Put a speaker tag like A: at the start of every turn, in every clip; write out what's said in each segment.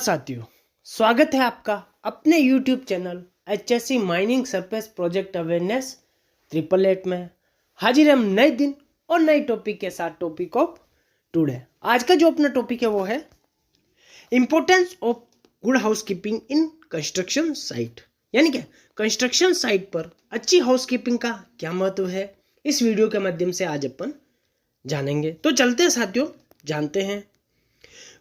A: साथियों, स्वागत है आपका अपने YouTube channel HSC mining surface project awareness 888 में। हाजिर हम नए दिन और नए टॉपिक के साथ। टॉपिक ऑफ टुडे, आज का जो अपना टॉपिक है वो है importance of good housekeeping in construction site. यानी कि कंस्ट्रक्शन साइट पर अच्छी हाउसकीपिंग का क्या महत्व है, इस वीडियो के माध्यम से आज अपन जानेंगे। तो चलते हैं साथियों, जानते हैं।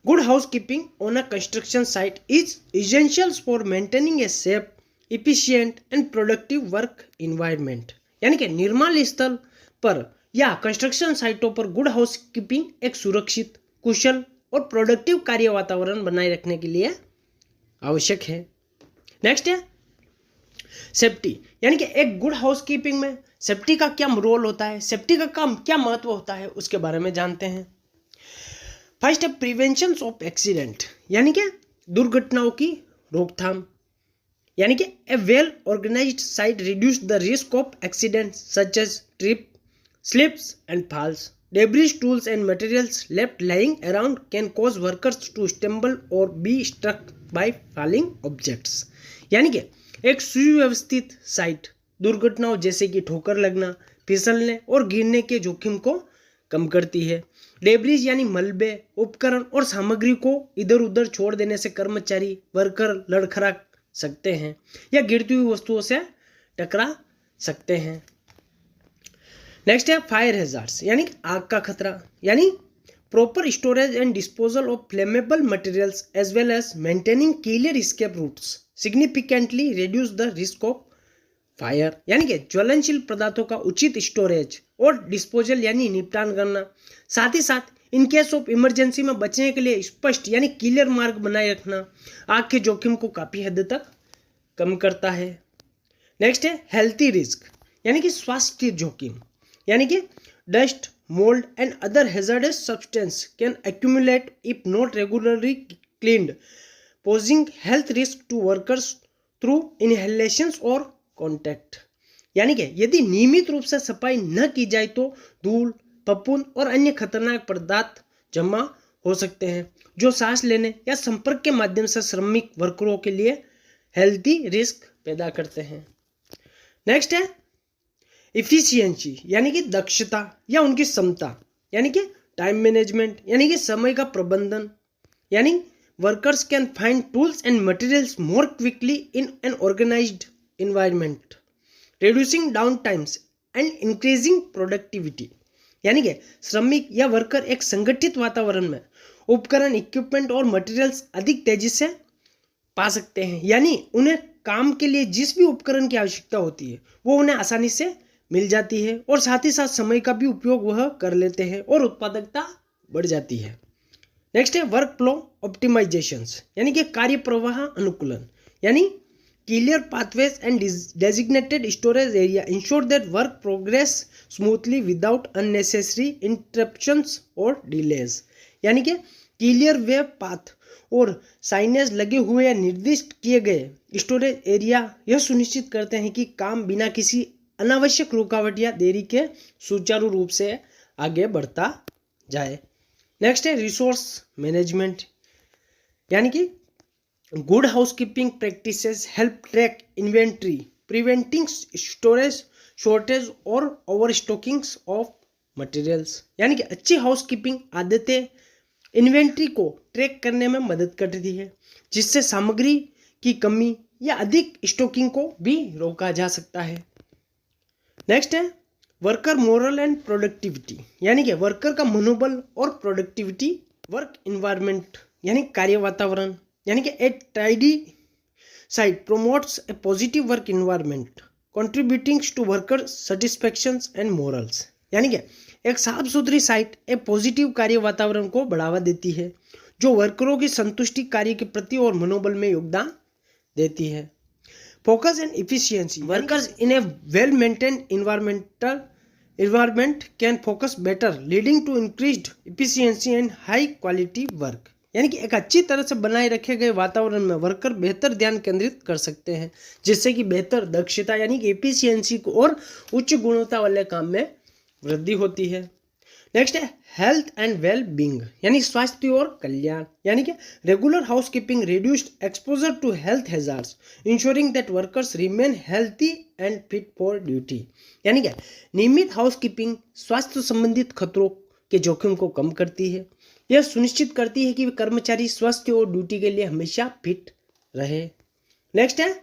A: Good housekeeping on a construction site is essential for maintaining a safe, efficient and productive work environment। यानी कि निर्माण स्थल पर या कंस्ट्रक्शन साइटों पर गुड हाउसकीपिंग एक सुरक्षित, कुशल और प्रोडक्टिव कार्य वातावरण बनाए रखने के लिए आवश्यक है। नेक्स्ट है सेफ्टी। यानी कि एक गुड हाउसकीपिंग में सेफ्टी का क्या रोल होता है, सेफ्टी का काम क्या महत्व होता है, उसके बारे में जानते हैं। फर्स्ट है प्रिवेंशन ऑफ एक्सीडेंट। यानी कि दुर्घटनाओं की रोकथाम। यानी कि a well organised site reduce the risk of accident such as trip, slips and falls. Debris, tools and materials left lying around can cause workers to stumble or be struck by falling objects. यानी कि एक सुव्यवस्थित site दुर्घटनाओं जैसे कि ठोकर लगना, फिसलने और गिरने के जोखिम को कम करती है। डेब्रिज यानी मलबे, उपकरण और सामग्री को इधर उधर छोड़ देने से कर्मचारी, वर्कर लड़खड़ा सकते हैं या गिरती हुई वस्तुओं से टकरा सकते हैं। नेक्स्ट है फायर हैजार्ड्स। यानी आग का खतरा। यानी proper storage and disposal of flammable materials as well as maintaining clear escape routes significantly reduce the risk of fire. यानी कि ज्वलनशील पदार्थों का उचित स्टोरेज और डिस्पोजल यानी निपटान करना, साथ ही साथ इन केस ऑफ इमरजेंसी में बचने के लिए स्पष्ट यानी क्लियर मार्ग बनाए रखना आग के जोखिम को काफ़ी हद तक कम करता है। नेक्स्ट है हेल्थी रिस्क। यानी कि स्वास्थ्य जोखिम। यानी कि dust, mould and other hazardous substance can accumulate if not regularly cleaned, posing health risk to workers through inhalations or contact. यानी कि यदि नियमित रूप से सफाई न की जाए तो धूल, फफूंद और अन्य खतरनाक पदार्थ जमा हो सकते हैं जो सांस लेने या संपर्क के माध्यम से श्रमिक वर्करों के लिए हेल्थी रिस्क पैदा करते हैं। नेक्स्ट है इफिशियंसी। यानी कि दक्षता या उनकी क्षमता। यानी कि टाइम मैनेजमेंट। यानी कि समय का प्रबंधन। यानी workers can find tools and materials more quickly in an organized environment, reducing down times and increasing productivity। यानी कि श्रमिक या वर्कर एक संगठित वातावरण में उपकरण, इक्विपमेंट और मटेरियल्स अधिक तेजी से पा सकते हैं। यानी उन्हें काम के लिए जिस भी उपकरण की आवश्यकता होती है वो उन्हें आसानी से मिल जाती है और साथ ही साथ समय का भी उपयोग वह कर लेते हैं और उत्पादकता बढ़ जाती है। नेक्स्ट है वर्क फ्लो ऑप्टिमाइजेशंस। यानी कि कार्य प्रवाह अनुकूलन। यानी clear pathways and designated storage area ensure that work progress smoothly without unnecessary interruptions or delays। यानी कि क्लियर वे पाथ और साइनेज लगे हुए या निर्दिष्ट किए गए स्टोरेज एरिया यह सुनिश्चित करते हैं कि काम बिना किसी अनावश्यक रुकावट या देरी के सुचारू रूप से आगे बढ़ता जाए। नेक्स्ट है रिसोर्स मैनेजमेंट। यानी कि good housekeeping practices help track inventory, preventing storage shortage और ओवरस्टॉकिंग्स ऑफ मटेरियल्स। यानी कि अच्छी हाउसकीपिंग आदतें इन्वेंट्री को ट्रैक करने में मदद करती है जिससे सामग्री की कमी या अधिक स्टॉकिंग को भी रोका जा सकता है। नेक्स्ट है वर्कर मोरल एंड प्रोडक्टिविटी। यानी कि वर्कर का मनोबल और प्रोडक्टिविटी। वर्क इन्वायरमेंट यानी कार्य वातावरण। यानी कि a tidy site promotes a positive work environment contributing to worker satisfaction and morals. यानी कि एक साफ सुथरी साइट एक पॉजिटिव कार्य वातावरण को बढ़ावा देती है जो वर्करों की संतुष्टि, कार्य के प्रति और मनोबल में योगदान देती है। Focus and efficiency. Workers in a well maintained environment can focus better leading to increased efficiency and high quality work. यानी कि एक अच्छी तरह से बनाए रखे गए वातावरण में वर्कर बेहतर ध्यान केंद्रित कर सकते हैं जिससे कि बेहतर दक्षता यानी कि एफिशिएंसी को और उच्च गुणवत्ता वाले काम में वृद्धि होती है। नेक्स्ट है हेल्थ एंड वेल बींग यानी स्वास्थ्य और कल्याण, यानी कि regular housekeeping reduced exposure to health hazards ensuring that workers remain healthy and fit for duty, यानी कि नियमित हाउस कीपिंग स्वास्थ्य संबंधित खतरों के जोखिम को कम करती है। यह सुनिश्चित करती है कि कर्मचारी स्वस्थ और ड्यूटी के लिए हमेशा फिट रहे। नेक्स्ट है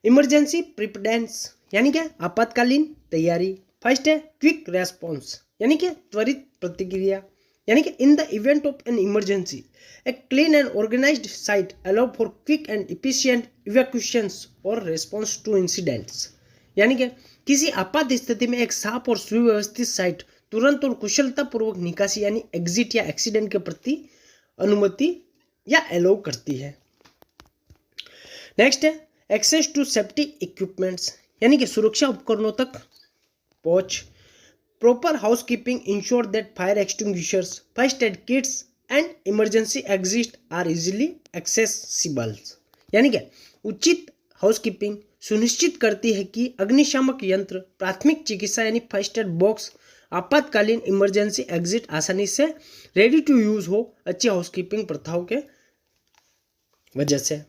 A: इमरजेंसी प्रिपेयर्डनेस यानी कि आपातकालीन तैयारी। फर्स्ट है क्विक रेस्पॉन्स यानी कि त्वरित प्रतिक्रिया, यानी कि in the event of an emergency a clean and organized site allow for quick and efficient evacuations और रेस्पॉन्स टू इंसिडेंट्स, यानी कि किसी आपात स्थिति में एक साफ और सुव्यवस्थित साइट तुरंत और कुशलतापूर्वक निकासी यानी एग्जिट या एक्सीडेंट के प्रति अनुमति या अलाउ करती है। नेक्स्ट है एक्सेस टू सेफ्टी इक्विपमेंट्स यानी कि सुरक्षा उपकरणों तक पहुंच। Proper housekeeping ensure that fire extinguishers, first aid kits and emergency exit are easily accessible, यानी कि उचित हाउस कीपिंग सुनिश्चित करती है कि अग्निशामक यंत्र, प्राथमिक चिकित्सा यानी फर्स्ट एड बॉक्स, आपातकालीन इमरजेंसी एग्जिट आसानी से रेडी टू यूज हो अच्छी हाउसकीपिंग प्रथाओं के वजह से।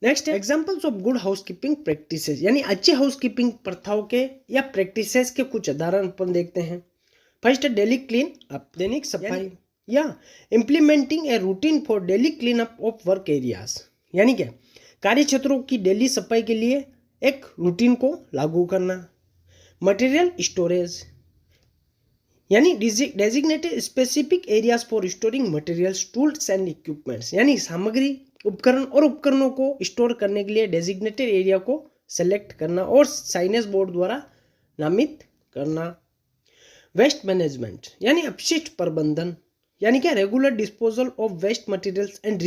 A: Next examples of good housekeeping practices यानी अच्छी हाउसकीपिंग प्रथाओं के या प्रैक्टिसेस के कुछ उदाहरण अपन देखते हैं। फर्स्ट है डेली क्लीन अप, दैनिक सफाई, या implementing a routine for daily clean up of work areas, यानी कि कार्य क्षेत्रों की डेली सफाई के लिए एक रूटीन को लागू करना। मटेरियल स्टोरेज यानी designated specific areas for storing materials, tools and equipments, यानी सामग्री, उपकरण और उपकरणों को स्टोर करने के लिए डेजिग्नेटेड एरिया को सेलेक्ट करना और साइनेज बोर्ड द्वारा नामित करना। वेस्ट मैनेजमेंट यानी अपशिष्ट प्रबंधन, यानी कि regular disposal of waste materials and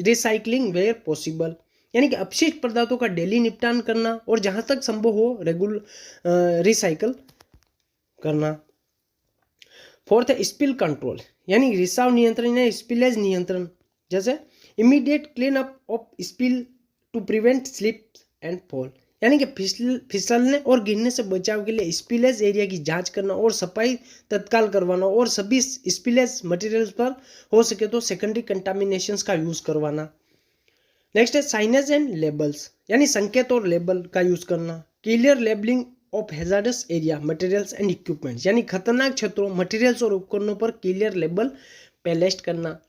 A: recycling where possible, यानी कि अपशिष्ट पदार्थों का डेली निपटान करना और जहां तक संभव हो रेगुलर रिसाइकल करना। फोर्थ है स्पिल कंट्रोल यानी रिसाव नियंत्रण या स्पिलेज नियंत्रण, जैसे immediate clean up of spill to prevent slip and fall, यानी कि फिसलने और गिरने से बचाव के लिए स्पिलेज एरिया की जांच करना और सफाई तत्काल करवाना और सभी स्पिलेज मटेरियल्स पर हो सके तो सेकेंडरी कंटामिनेशंस का यूज करवाना। नेक्स्ट है साइनेज एंड लेबल्स यानी संकेत और लेबल का यूज करना। Clear labelling of hazards area materials and equipments, यानी खतरनाक क्षेत्रों, मटेरियल्स और उपकरणों पर क्लियर लेबल पेस्ट करना।